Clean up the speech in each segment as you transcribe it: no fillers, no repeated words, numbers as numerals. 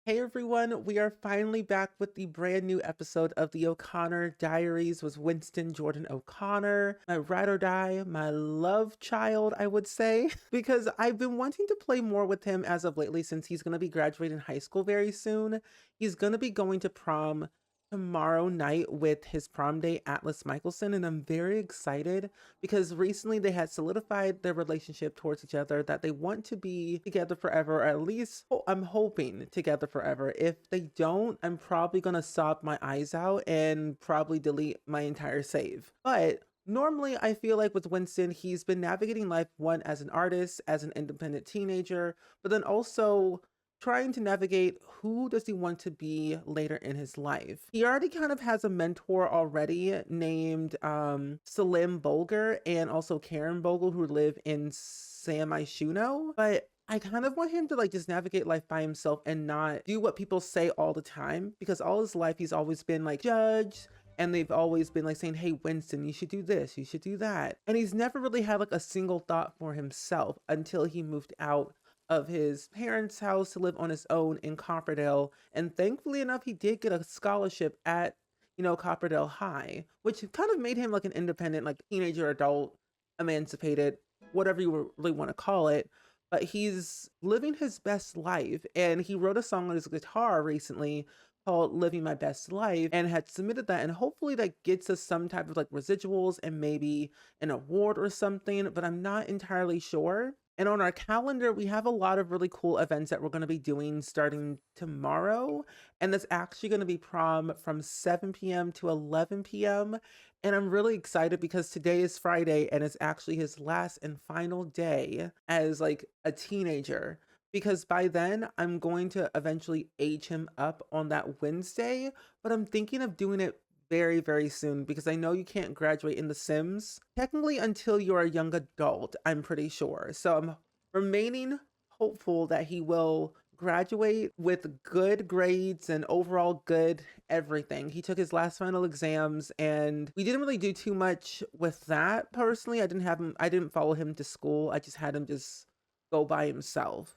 Hey everyone, we are finally back with the brand new episode of the O'Connor Diaries with Winston Jordan O'Connor, my ride or die, my love child, I would say, because I've been wanting to play more with him as of lately since he's going to be graduating high school very soon. He's going to be going to prom tomorrow night with his prom date Atlas Michelson, and I'm very excited because recently they had solidified their relationship towards each other, that they want to be together forever, or at least I'm hoping together forever. If they don't, I'm probably gonna sob my eyes out and probably delete my entire save. But normally I feel like with Winston, he's been navigating life, one, as an artist, as an independent teenager, but then also trying to navigate who does he want to be later in his life. He already kind of has a mentor already named Salim Bolger and also Karen Bogle, who live in San Myshuno, but I kind of want him to like just navigate life by himself and not do what people say all the time, because all his life he's always been like judged, and they've always been like saying, hey Winston, you should do this, you should do that, and he's never really had like a single thought for himself until he moved out of his parents' house to live on his own in Copperdale. And thankfully enough, he did get a scholarship at, Copperdale High, which kind of made him like an independent, like teenager, adult, emancipated, whatever you really want to call it. But he's living his best life. And he wrote a song on his guitar recently called Living My Best Life and had submitted that. And hopefully that gets us some type of like residuals and maybe an award or something, but I'm not entirely sure. And on our calendar, we have a lot of really cool events that we're going to be doing starting tomorrow. And that's actually going to be prom from 7 p.m. to 11 p.m. And I'm really excited because today is Friday and it's actually his last and final day as like a teenager. Because by then I'm going to eventually age him up on that Wednesday, but I'm thinking of doing it very, very soon because I know you can't graduate in The Sims technically until you're a young adult, I'm pretty sure. So I'm remaining hopeful that he will graduate with good grades and overall good everything. He took his last final exams and we didn't really do too much with that personally. I didn't follow him to school. I just had him just go by himself.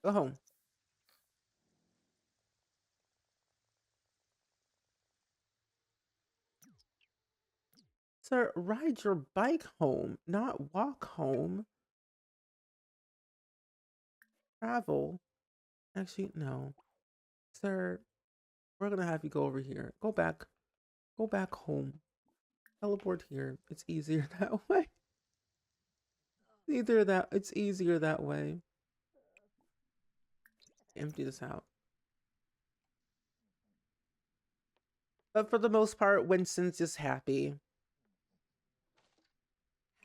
Go home. Sir, ride your bike home, not walk home. Travel. Actually, no. Sir, we're gonna have you go over here. Go back. Go back home. Teleport here. It's easier that way. It's easier that way. Empty this out. But for the most part, Winston's just happy.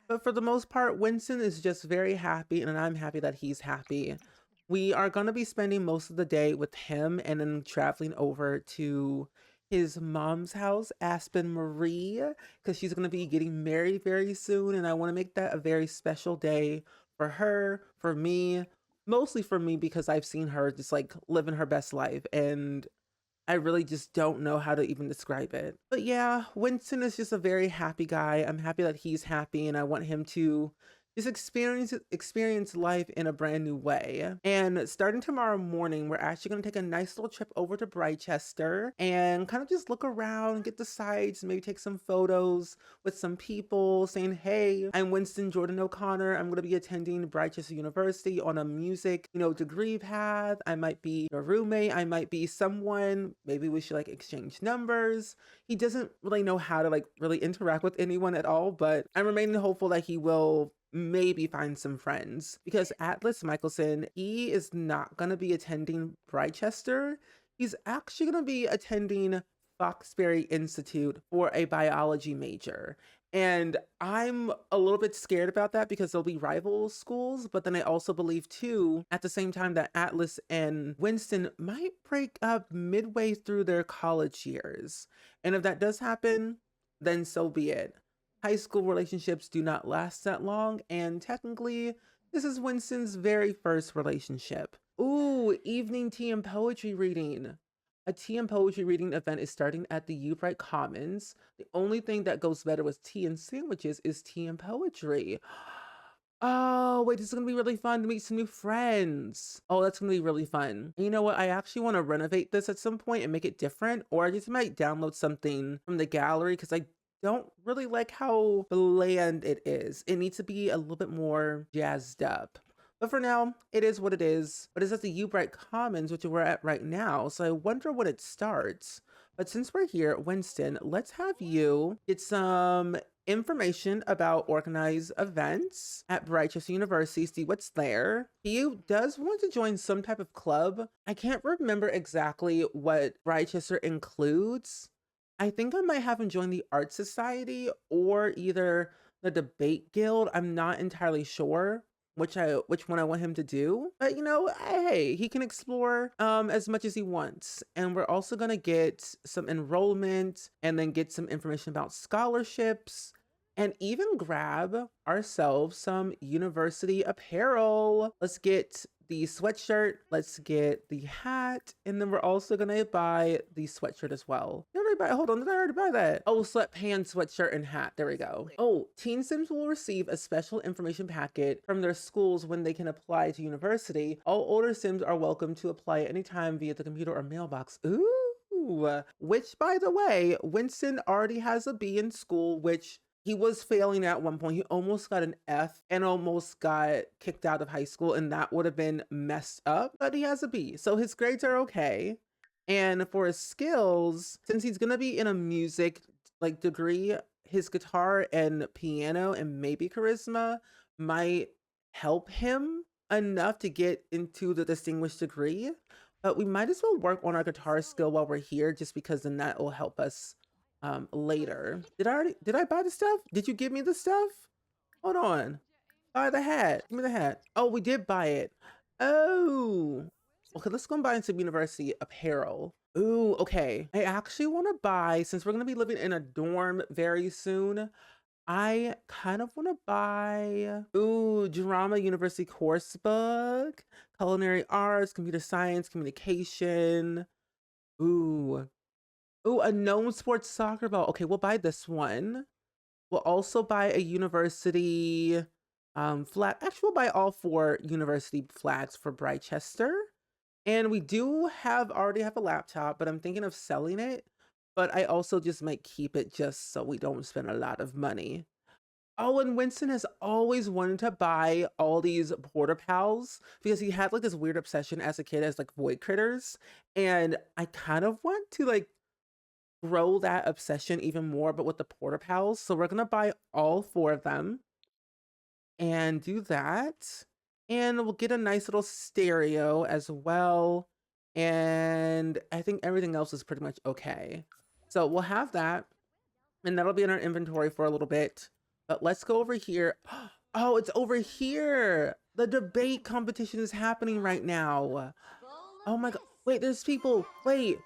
But for the most part, Winston is just very happy, and I'm happy that he's happy. We are going to be spending most of the day with him and then traveling over to his mom's house, Aspen Marie, because she's going to be getting married very soon. And I want to make that a very special day for her, for me, mostly for me, because I've seen her just like living her best life. And I really just don't know how to even describe it. But yeah, Winston is just a very happy guy. I'm happy that he's happy and I want him to just experience life in a brand new way. And starting tomorrow morning, we're actually going to take a nice little trip over to Brightchester and kind of just look around, get the sights, maybe take some photos with some people saying, hey, I'm Winston Jordan O'Connor. I'm going to be attending Brightchester University on a music, degree path. I might be your roommate. I might be someone. Maybe we should like exchange numbers. He doesn't really know how to like really interact with anyone at all, but I'm remaining hopeful that he will maybe find some friends, because Atlas Michelson, he is not going to be attending Brightchester. He's actually going to be attending Foxbury Institute for a biology major. And I'm a little bit scared about that because there'll be rival schools, but then I also believe too, at the same time, that Atlas and Winston might break up midway through their college years. And if that does happen, then so be it. High school relationships do not last that long, and technically, this is Winston's very first relationship. Ooh, evening tea and poetry reading. A tea and poetry reading event is starting at the Upright Commons. The only thing that goes better with tea and sandwiches is tea and poetry. Oh, wait, this is gonna be really fun to meet some new friends. Oh, that's gonna be really fun. And you know what? I actually want to renovate this at some point and make it different, or I just might download something from the gallery because I don't really like how bland it is. It needs to be a little bit more jazzed up. But for now, it is what it is. But it's at the Ubright Commons, which we're at right now. So I wonder when it starts. But since we're here, Winston, let's have you get some information about organized events at Brightchester University, see what's there. He does want to join some type of club. I can't remember exactly what Brightchester includes. I think I might have him join the Art Society or either the Debate Guild. I'm not entirely sure which one I want him to do. But you know, hey, he can explore as much as he wants. And we're also gonna get some enrollment and then get some information about scholarships and even grab ourselves some university apparel. Let's get the sweatshirt, let's get the hat, and then we're also gonna buy the sweatshirt as well. Did I already buy, hold on, did I already buy that? Oh, sweatpants, sweatshirt, and hat, there we go. Oh, Teen Sims will receive a special information packet from their schools when they can apply to university. All older Sims are welcome to apply at any time via the computer or mailbox. Ooh, which by the way, Winston already has a B in school, which he was failing at one point. He almost got an F and almost got kicked out of high school, and that would have been messed up, but he has a B. So his grades are okay. And for his skills, since he's gonna be in a music like degree, his guitar and piano and maybe charisma might help him enough to get into the distinguished degree. But we might as well work on our guitar skill while we're here, just because then that will help us later. Did I buy the stuff? Did you give me the stuff? Hold on. Buy the hat. Give me the hat. Oh, we did buy it. Oh. Okay, let's go and buy some university apparel. Ooh, okay. I actually want to buy, since we're going to be living in a dorm very soon, I kind of want to buy, ooh, drama university course book, culinary arts, computer science, communication. Ooh. Ooh, a gnome sports soccer ball. Okay, we'll buy this one. We'll also buy a university flag. Actually, we'll buy all 4 university flags for Brightchester. And we do already have a laptop, but I'm thinking of selling it. But I also just might keep it just so we don't spend a lot of money. Oh, and Winston has always wanted to buy all these porta pals because he had like this weird obsession as a kid as like void critters. And I kind of want to like grow that obsession even more, but with the porta pals. So we're gonna buy all 4 of them and do that. And we'll get a nice little stereo as well. And I think everything else is pretty much okay. So we'll have that, and that'll be in our inventory for a little bit. But let's go over here. Oh, it's over here. The debate competition is happening right now. Oh my God. Wait, there's people. Wait,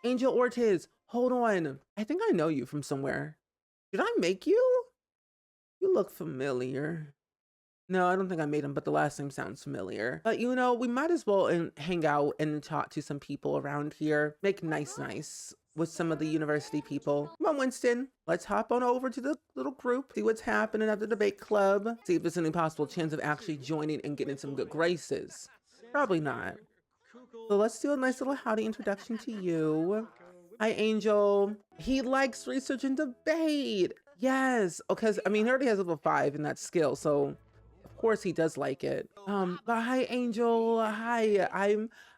Angel Ortiz. Hold on. I think I know you from somewhere. Did I make you? You look familiar. No, I don't think I made him, but the last name sounds familiar. But you know, we might as well hang out and talk to some people around here. Make nice with some of the university people. Come on, Winston. Let's hop on over to the little group, see what's happening at the debate club, see if there's any possible chance of actually joining and getting some good graces. Probably not. So let's do a nice little howdy introduction to you. Hi, Angel. He likes research and debate. Yes, because I mean, he already has level 5 in that skill, so of course he does like it. But hi, Angel. Hi,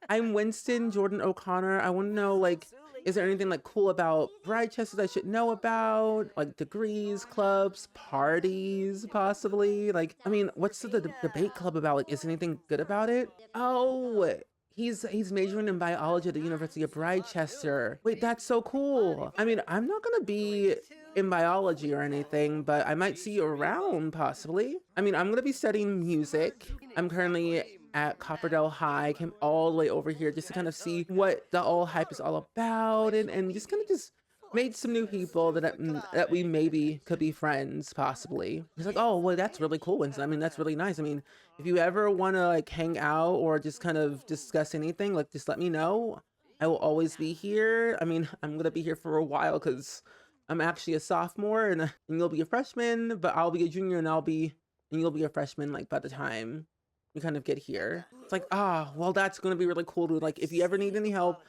I'm Winston Jordan O'Connor. I want to know, like, is there anything like cool about Brightchester I should know about? Like degrees, clubs, parties, possibly? Like, I mean, what's the debate club about? Like, is anything good about it? Oh, he's majoring in biology at the University of Brightchester. Wait, that's so cool. I mean, I'm not gonna be in biology or anything, but I might see you around possibly. I mean, I'm gonna be studying music. I'm currently at Copperdale High. Came all the way over here just to kind of see what the all hype is all about, and just kind of just made some new people that we maybe could be friends possibly. He's like, oh well, that's really cool, Winston. I mean, that's really nice. I mean, if you ever want to like hang out or just kind of discuss anything, like just let me know. I will always be here. I mean, I'm gonna be here for a while because I'm actually a sophomore and you'll be a freshman, but I'll be a junior and I'll be and you'll be a freshman like by the time you kind of get here. It's like, ah, well, that's gonna be really cool, dude. Like, if you ever need any help,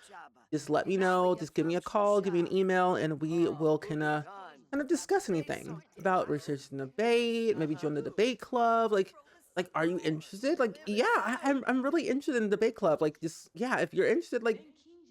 just let me know. Just give me a call, give me an email, and we will kind of discuss anything about research and debate, maybe join the debate club. Like, are you interested? Like, yeah, I'm really interested in the debate club. Like, just yeah, if you're interested, like,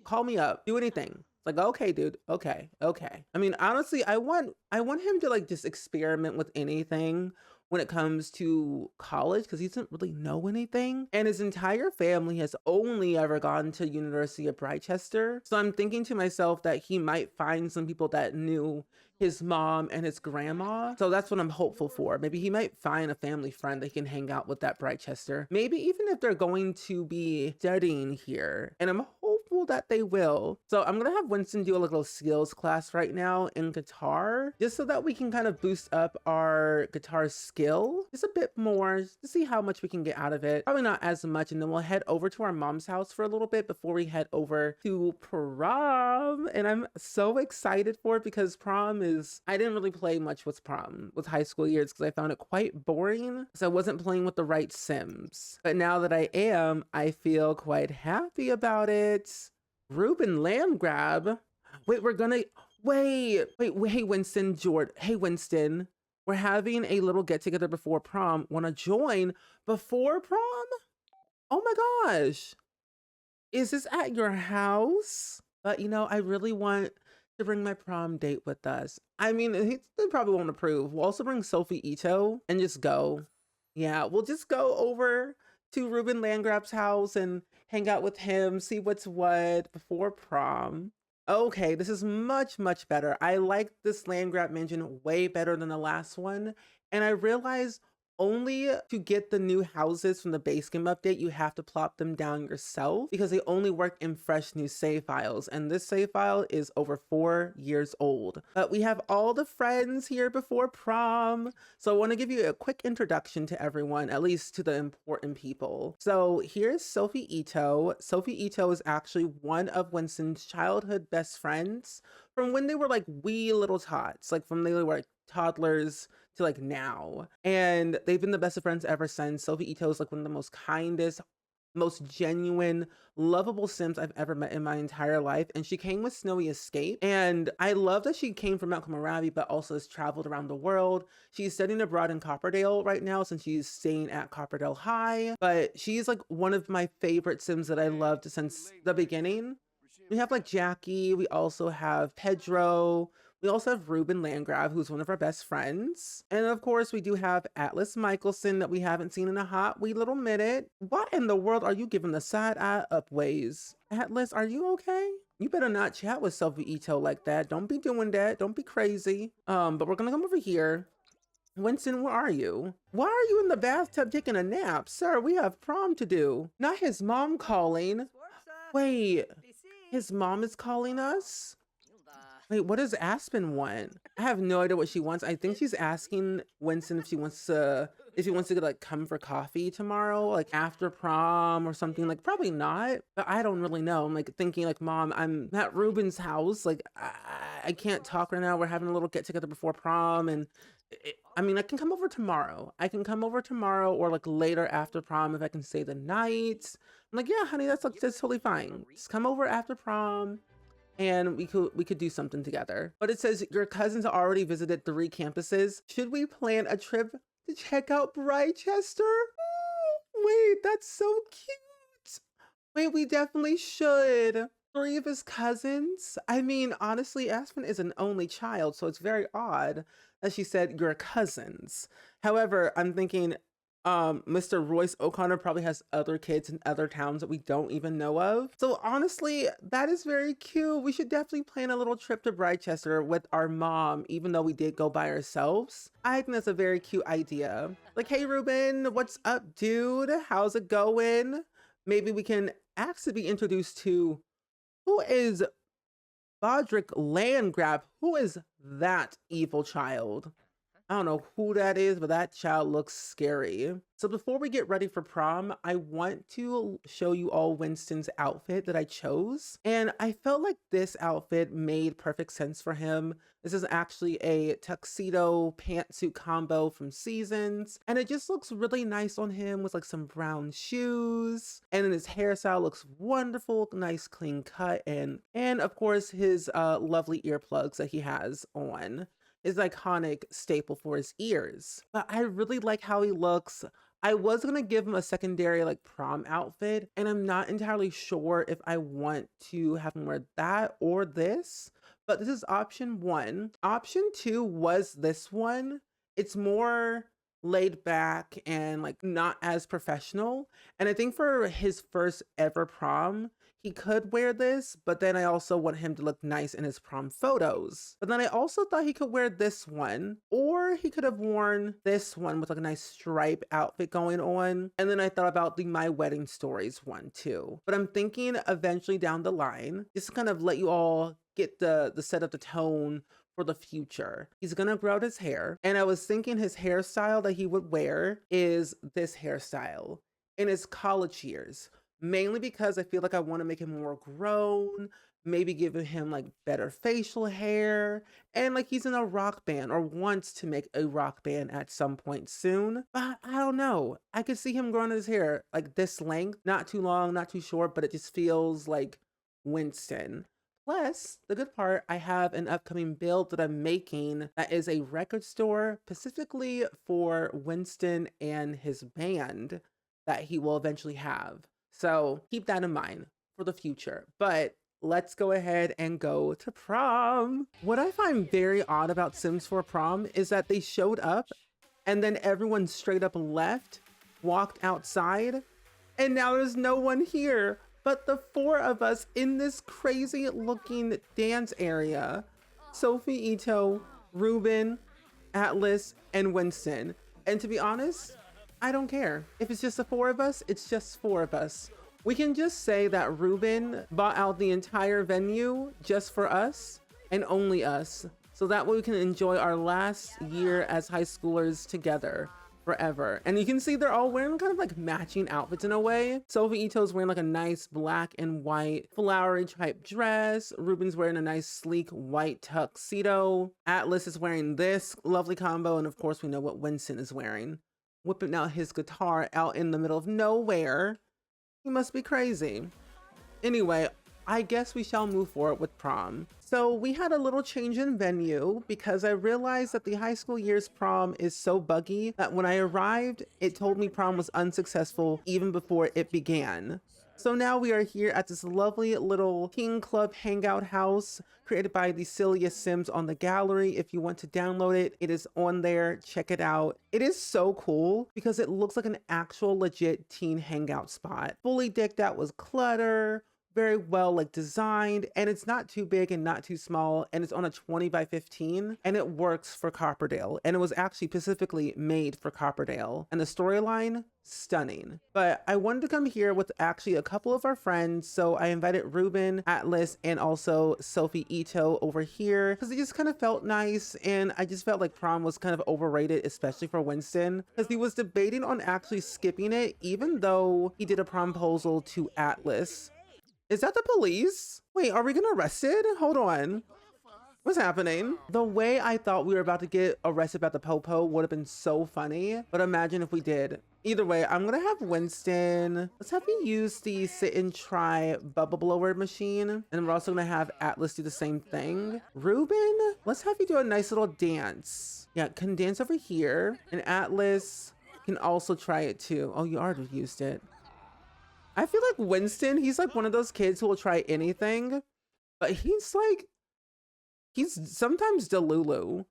call me up, do anything. It's like, okay, dude, okay, okay. I mean, honestly, I want him to like just experiment with anything when it comes to college because he doesn't really know anything. And his entire family has only ever gone to University of Rochester. So I'm thinking to myself that he might find some people that knew his mom and his grandma. So that's what I'm hopeful for. Maybe he might find a family friend that can hang out with at Rochester. Maybe even if they're going to be studying here. And I'm hopeful that they will. So I'm gonna have Winston do a little skills class right now in guitar, just so that we can kind of boost up our guitar skill just a bit more to see how much we can get out of it. Probably not as much. And then we'll head over to our mom's house for a little bit before we head over to prom. And I'm so excited for it because prom is, I didn't really play much with prom with high school years because I found it quite boring. So I wasn't playing with the right Sims. But now that I am, I feel quite happy about it. Ruben Landgrab. Wait, we're gonna wait. Hey, Winston Jordan. Hey, Winston. We're having a little get together before prom. Want to join before prom? Oh my gosh. Is this at your house? But you know, I really want to bring my prom date with us. I mean, they probably won't approve. We'll also bring Sophie Ito and just go. Yeah, we'll just go over to Ruben Landgrab's house and hang out with him, see what's what before prom. Okay, this is much, much better. I like this Landgrab mansion way better than the last one. And I realized only to get the new houses from the base game update, you have to plop them down yourself because they only work in fresh new save files. And this save file is over 4 years old. But we have all the friends here before prom. So I want to give you a quick introduction to everyone, at least to the important people. So here's Sophie Ito. Sophie Ito is actually one of Winston's childhood best friends from when they were like wee little tots, like from they were like toddlers to like now. And they've been the best of friends ever since. Sophie Ito is like one of the most kindest, most genuine, lovable Sims I've ever met in my entire life. And she came with Snowy Escape. And I love that she came from Mount Komorabi, but also has traveled around the world. She's studying abroad in Copperdale right now since she's staying at Copperdale High. But she's like one of my favorite Sims that I loved since the beginning. We have like Jackie. We also have Pedro. We also have Ruben Landgrab, who's one of our best friends. And of course, we do have Atlas Michelson that we haven't seen in a hot wee little minute. What in the world are you giving the side eye up ways? Atlas, are you okay? You better not chat with Sophie Ito like that. Don't be doing that. Don't be crazy. But we're gonna come over here. Winston, where are you? Why are you in the bathtub taking a nap? Sir, we have prom to do. Not his mom calling. Wait, his mom is calling us? Wait, what does Aspen want? I have no idea what she wants. I think she's asking Winston if he wants to like come for coffee tomorrow, like after prom or something. Like probably not, but I don't really know. I'm like thinking like, Mom, I'm at Ruben's house. Like I can't talk right now. We're having a little get together before prom, and I mean, I can come over tomorrow. I can come over tomorrow or like later after prom if I can stay the night. I'm like, yeah, honey, that's totally fine. Just come over after prom and we could do something together. But it says your cousins already visited 3 campuses. Should we plan a trip to check out Rochester? Oh, wait, that's so cute. Wait, we definitely should. 3 of his cousins? I mean, honestly, Aspen is an only child, so it's very odd that she said your cousins. However, I'm thinking Mr. Royce O'Connor probably has other kids in other towns that we don't even know of. So honestly, that is very cute. We should definitely plan a little trip to Rochester with our mom, even though we did go by ourselves. I think that's a very cute idea. Like, hey, Ruben, what's up, dude? How's it going? Maybe we can actually be introduced to who is Bodrick Landgrab. Who is that evil child? I don't know who that is, but that child looks scary. So before we get ready for prom, I want to show you all Winston's outfit that I chose. And I felt like this outfit made perfect sense for him. This is actually a tuxedo pantsuit combo from Seasons. And it just looks really nice on him with like some brown shoes. And then his hairstyle looks wonderful, nice clean cut. And of course his lovely earplugs that he has on. His iconic staple for his ears. But I really like how he looks. I was gonna give him a secondary like prom outfit, and I'm not entirely sure if I want to have him wear that or this, but this is option one. Option two was this one. It's more laid back and like not as professional. And I think for his first ever prom, he could wear this, but then I also want him to look nice in his prom photos. But then I also thought he could wear this one, or he could have worn this one with like a nice stripe outfit going on. And then I thought about the My Wedding Stories one too. But I'm thinking eventually down the line, just to kind of let you all get the set of the tone for the future. He's gonna grow out his hair. And I was thinking his hairstyle that he would wear is this hairstyle in his college years. Mainly because I feel like I want to make him more grown, maybe giving him like better facial hair, and like he's in a rock band or wants to make a rock band at some point soon. But I don't know. I could see him growing his hair like this length, not too long, not too short, but it just feels like Winston. Plus, the good part, I have an upcoming build that I'm making that is a record store specifically for Winston and his band that he will eventually have. So keep that in mind for the future. But let's go ahead and go to prom. What I find very odd about Sims 4 prom is that they showed up and then everyone straight up left, walked outside, and now there's no one here but the four of us in this crazy looking dance area. Sophie, Ito, Ruben, Atlas, and Winston. And to be honest, I don't care. If it's just the four of us, it's just four of us. We can just say that Ruben bought out the entire venue just for us and only us. So that way we can enjoy our last year as high schoolers together forever. And you can see they're all wearing kind of like matching outfits in a way. Sophie Ito's wearing like a nice black and white flowery type dress. Ruben's wearing a nice sleek white tuxedo. Atlas is wearing this lovely combo. And of course we know what Winston is wearing. Whipping out his guitar out in the middle of nowhere. He must be crazy. Anyway, I guess we shall move forward with prom. So we had a little change in venue because I realized that the high school year's prom is so buggy that when I arrived, it told me prom was unsuccessful even before it began. So now we are here at this lovely little King Club hangout house created by the Silliest Sims on the gallery. If you want to download it, it is on there. Check it out. It is so cool because it looks like an actual legit teen hangout spot. Fully decked out with clutter, very well like designed, and it's not too big and not too small, and it's on a 20 by 15 and it works for Copperdale, and it was actually specifically made for Copperdale, and the storyline stunning. But I wanted to come here with actually a couple of our friends, so I invited Ruben, Atlas, and also Sophie Ito over here because it just kind of felt nice, and I just felt like prom was kind of overrated, especially for Winston, because he was debating on actually skipping it even though he did a promposal to Atlas. Is that the police? Wait, are we gonna arrest it? Hold on. What's happening? The way I thought we were about to get arrested about the popo would have been so funny, but imagine if we did. Either way, I'm gonna have Winston. Let's have him use the sit and try bubble blower machine. And we're also gonna have Atlas do the same thing. Ruben, let's have you do a nice little dance. Yeah, can dance over here. And Atlas can also try it too. Oh, you already used it. I feel like Winston, he's like one of those kids who will try anything, but he's sometimes delulu.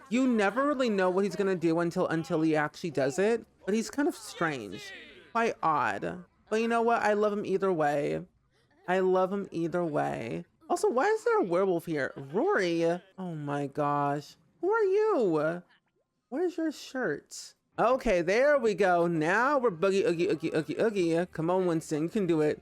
You never really know what he's gonna do until he actually does it, but he's kind of strange, quite odd. But you know what? I love him either way. I love him either way. Also, why is there a werewolf here? Rory, oh my gosh. Who are you? Where's your shirt? Okay, there we go. Now we're boogie, oogie, oogie, oogie, oogie. Come on, Winston, you can do it.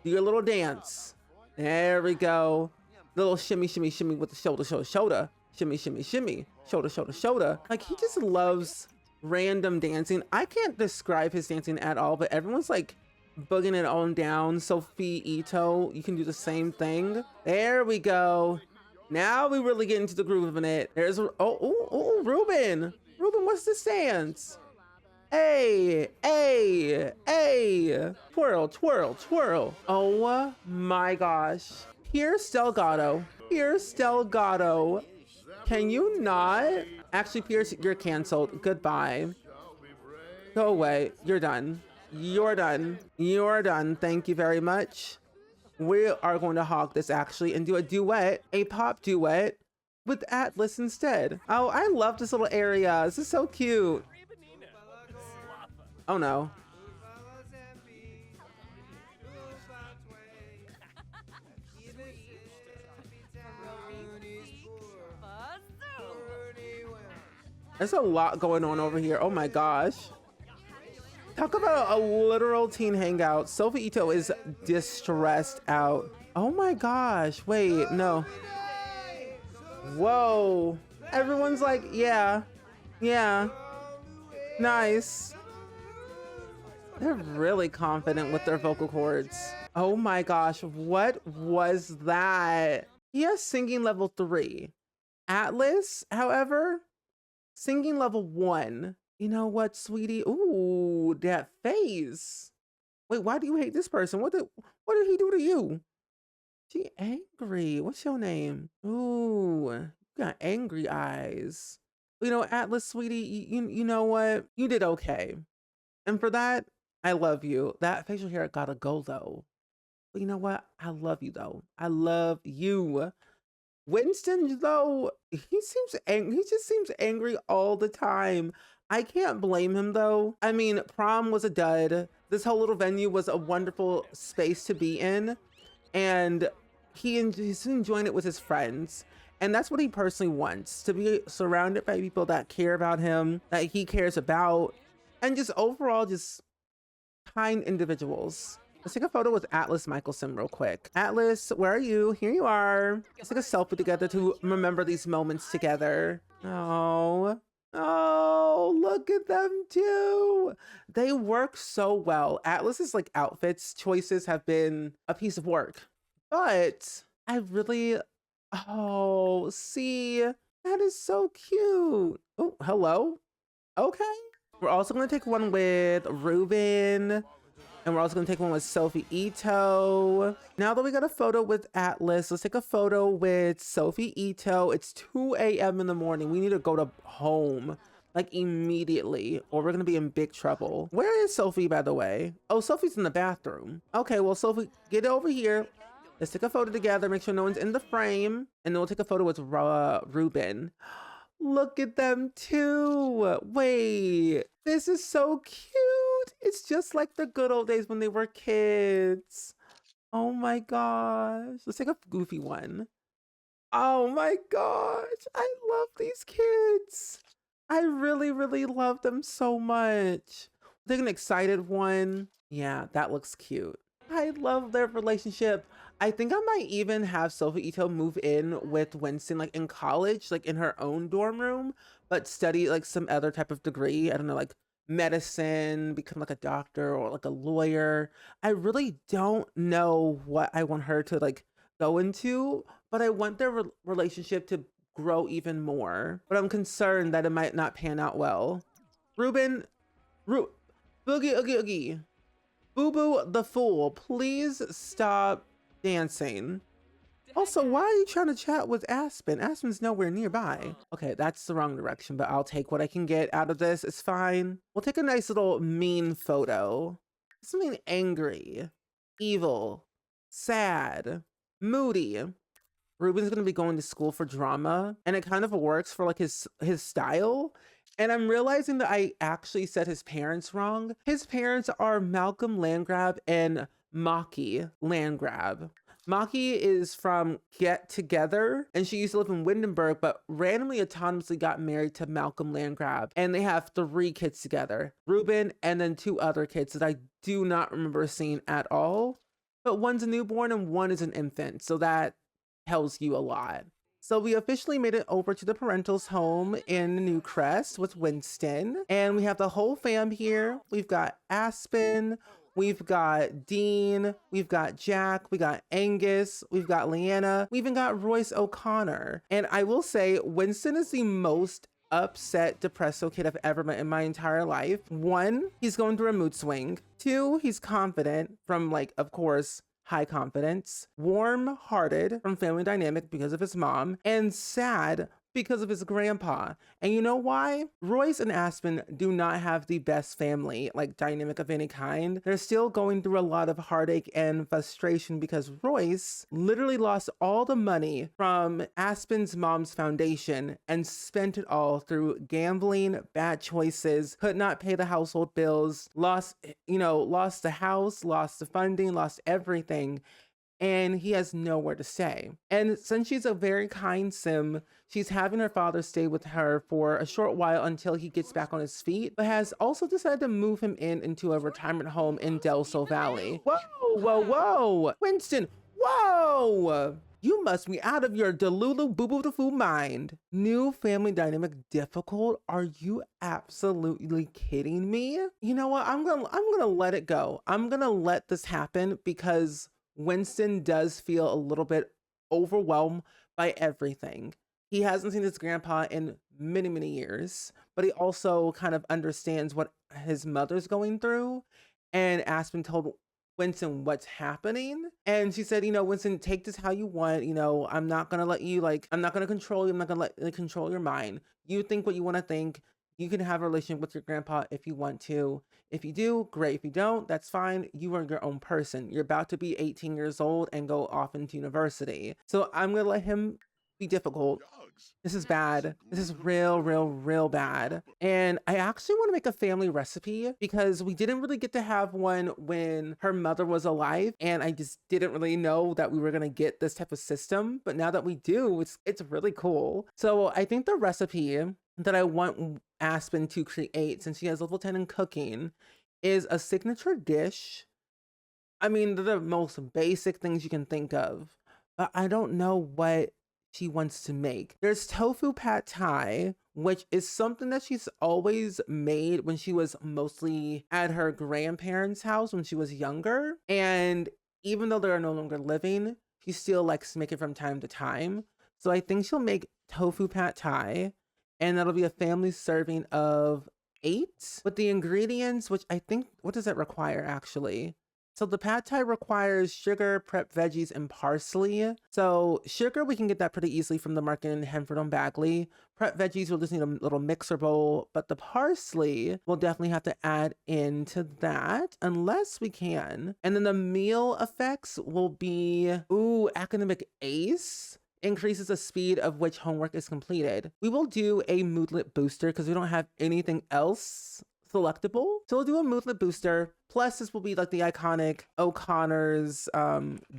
Do your little dance. There we go. Little shimmy, shimmy, shimmy with the shoulder, shoulder, shoulder. shimmy, shimmy, shimmy, shoulder, shoulder, shoulder. Like, he just loves random dancing. I can't describe his dancing at all, but everyone's like booging it on down. Sophie Ito, you can do the same thing. There we go. Now we really get into the groove of it. There's, oh, Ruben. Ruben, what's the stance? Hey, hey, hey. Twirl, twirl, twirl. Oh my gosh. Pierce Delgado. Pierce Delgado. Can you not? Actually, Pierce, you're canceled. Goodbye. Go away. You're done. You're done. You're done. Thank you very much. We are going to hog this actually and do a duet, a pop duet with Atlas instead. Oh, I love this little area. This is so cute. Oh no. There's a lot going on over here. Oh my gosh. Talk about a literal teen hangout. Sophie Ito is distressed out. Oh my gosh. Wait, no. Whoa. Everyone's like, yeah. Yeah. Nice. They're really confident with their vocal cords. Oh my gosh. What was that? He has singing level 3. Atlas, however, singing level 1. You know what, sweetie? Ooh, that face. Wait, why do you hate this person? What did he do to you? She angry. What's your name? Ooh, you got angry eyes. You know, Atlas, sweetie, you know what? You did okay. And for that, I love you. That facial hair gotta go though. But you know what? I love you though. I love you. Winston, though, he seems angry. He just seems angry all the time. I can't blame him though. I mean, prom was a dud. This whole little venue was a wonderful space to be in, and he's enjoying it with his friends. And that's what he personally wants, to be surrounded by people that care about him, that he cares about, and just overall just kind individuals. Let's take a photo with Atlas Michelson real quick. Atlas, where are you? Here you are. Let's take a selfie together to remember these moments together. Oh, oh, look at them too. They work so well. Atlas's like outfits choices have been a piece of work, but I really, oh, see, that is so cute. Oh, hello. Okay. We're also gonna take one with Ruben. And we're also gonna take one with Sophie Ito. Now that we got a photo with Atlas, let's take a photo with Sophie Ito. It's 2 a.m. in the morning. We need to go to home like immediately or we're gonna be in big trouble. Where is Sophie, by the way? Oh, Sophie's in the bathroom. Okay, well, Sophie, get over here. Let's take a photo together, make sure no one's in the frame. And then we'll take a photo with Ruben. Look at them too. Wait, this is so cute. It's just like the good old days when they were kids. Oh my gosh. Let's take a goofy one. Oh my gosh. I love these kids. I really, really love them so much. Take an excited one. Yeah, that looks cute. I love their relationship. I think I might even have Sophie Ito move in with Winston, like in college, like in her own dorm room, but study like some other type of degree. I don't know, like medicine, become like a doctor or like a lawyer. I really don't know what I want her to like go into, but I want their relationship to grow even more. But I'm concerned that it might not pan out well. Ruben, Boogie Oogie Oogie, Boo Boo the Fool, please stop dancing. Also, why are you trying to chat with Aspen? Aspen's nowhere nearby. Okay, that's the wrong direction, but I'll take what I can get out of this. It's fine. We'll take a nice little mean photo. Something angry, evil, sad, moody. Ruben's gonna be going to school for drama, and it kind of works for like his style. And I'm realizing that I actually said his parents wrong. His parents are Malcolm Landgrab and Maki Landgrab. Maki is from Get Together, and she used to live in Windenburg, but randomly autonomously got married to Malcolm Landgrab, and they have 3 kids together, Ruben and then 2 other kids that I do not remember seeing at all, but one's a newborn and one is an infant, so that tells you a lot. So we officially made it over to the parental's home in Newcrest with Winston. And we have the whole fam here. We've got Aspen, we've got Dean, we've got Jack, we got Angus, we've got Leanna, we even got Royce O'Connor. And I will say, Winston is the most upset, depressed kid I've ever met in my entire life. One, he's going through a mood swing. Two, he's confident from, like, of course, high confidence, warm-hearted from family dynamic because of his mom, and sad because of his grandpa. And you know why? Royce and Aspen do not have the best family, like, dynamic of any kind. They're still going through a lot of heartache and frustration because Royce literally lost all the money from Aspen's mom's foundation and spent it all through gambling, bad choices, could not pay the household bills, lost the house, lost the funding, lost everything. And he has nowhere to stay. And since she's a very kind sim, she's having her father stay with her for a short while until he gets back on his feet, but has also decided to move him into a retirement home in Del Sol Valley. Whoa, whoa, whoa. Winston, whoa. You must be out of your delulu boo boo the foo mind. New family dynamic difficult? Are you absolutely kidding me? You know what? I'm gonna let it go. I'm gonna let this happen because Winston does feel a little bit overwhelmed by everything. He hasn't seen his grandpa in many, many years, but he also kind of understands what his mother's going through. And Aspen told Winston what's happening. And she said, Winston, take this how you want. I'm not going to let you, I'm not going to control you. I'm not going to let control your mind. You think what you want to think. You can have a relationship with your grandpa if you want to. If you do, great. If you don't, that's fine. You are your own person. You're about to be 18 years old and go off into university. So I'm going to let him be difficult. This is bad. This is real, real, real bad. And I actually want to make a family recipe because we didn't really get to have one when her mother was alive. And I just didn't really know that we were going to get this type of system. But now that we do, it's really cool. So I think the recipe that I want Aspen to create, since she has level 10 in cooking, is a signature dish. I mean, they're the most basic things you can think of, but I don't know what she wants to make. There's tofu pad thai, which is something that she's always made when she was mostly at her grandparents' house when she was younger. And even though they're no longer living, she still likes to make it from time to time. So I think she'll make tofu pad thai, and that'll be a family serving of 8 with the ingredients, which I think, what does that require actually? So the pad thai requires sugar, prep veggies, and parsley. So sugar, we can get that pretty easily from the market in Henford on Bagley. Prep veggies, we'll just need a little mixer bowl, but the parsley we'll definitely have to add into that unless we can. And then the meal effects will be, academic ace. Increases the speed of which homework is completed. We will do a moodlet booster because we don't have anything else selectable. So we'll do a moodlet booster. Plus this will be like the iconic O'Connor's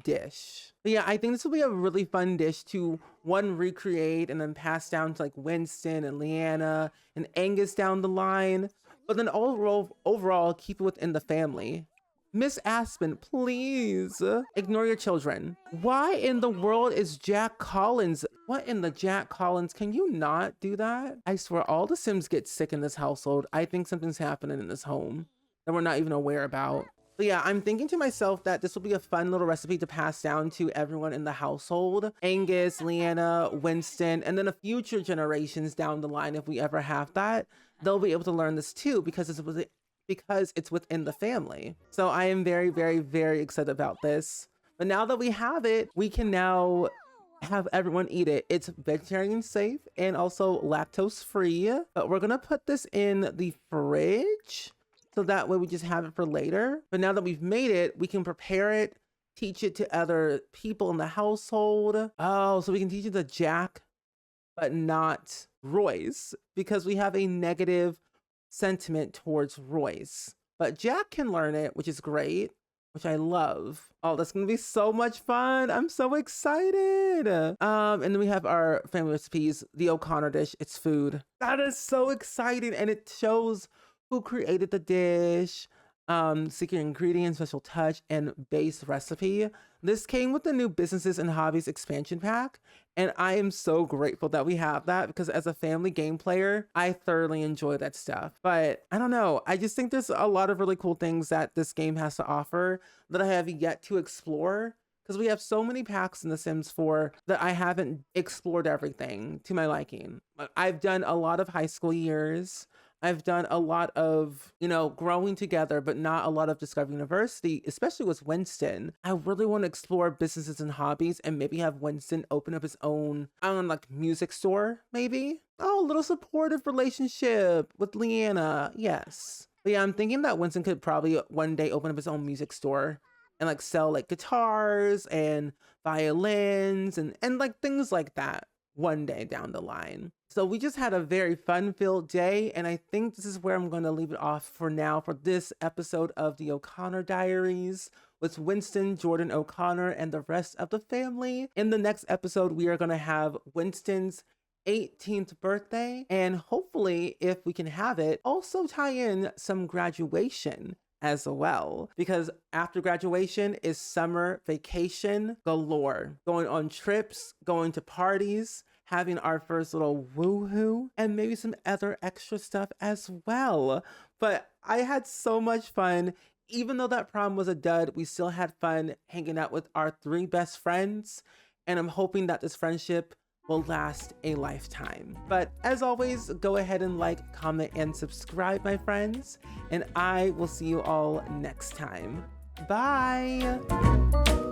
dish. But yeah, I think this will be a really fun dish to recreate and then pass down to like Winston and Leanna and Angus down the line. But then overall keep it within the family. Miss Aspen, please ignore your children. Why in the world is Jack Collins? What in the Jack Collins? Can you not do that? I swear all the Sims get sick in this household. I think something's happening in this home that we're not even aware about. But yeah, I'm thinking to myself that this will be a fun little recipe to pass down to everyone in the household. Angus, Leanna, Winston, and then the future generations down the line, if we ever have that, they'll be able to learn this too because it's within the family. So I am very, very, very excited about this. But now that we have it, we can now have everyone eat it. It's vegetarian safe and also lactose free, but we're gonna put this in the fridge so that way we just have it for later. But now that we've made it, we can prepare it, teach it to other people in the household. Oh, so we can teach it to Jack, but not Royce, because we have a negative sentiment towards Royce. But Jack can learn it, which is great, which I love. Oh, that's gonna be so much fun. I'm so excited. And then we have our family recipes, the O'Connor dish. It's food. That is so exciting. And it shows who created the dish. secret ingredient, special touch, and base recipe. This came with the new businesses and hobbies expansion pack, and I am so grateful that we have that because as a family game player, I thoroughly enjoy that stuff. But I don't know, I just think there's a lot of really cool things that this game has to offer that I have yet to explore because we have so many packs in The Sims 4 that I haven't explored everything to my liking. I've done a lot of high school years. I've done a lot of, growing together, but not a lot of Discovery University, especially with Winston. I really want to explore businesses and hobbies and maybe have Winston open up his own, music store, maybe. Oh, a little supportive relationship with Leanna. Yes. But yeah, I'm thinking that Winston could probably one day open up his own music store and sell guitars and violins and things like that one day down the line. So we just had a very fun-filled day, and I think this is where I'm going to leave it off for now for this episode of the O'Connor Diaries with Winston Jordan O'Connor and the rest of the family. In the next episode, we are going to have Winston's 18th birthday, and hopefully, if we can have it, also tie in some graduation as well, because after graduation is summer vacation galore, going on trips, going to parties, having our first little woohoo, and maybe some other extra stuff as well. But I had so much fun. Even though that prom was a dud, we still had fun hanging out with our 3 best friends, and I'm hoping that this friendship will last a lifetime. But as always, go ahead and like, comment, and subscribe, my friends, and I will see you all next time. Bye!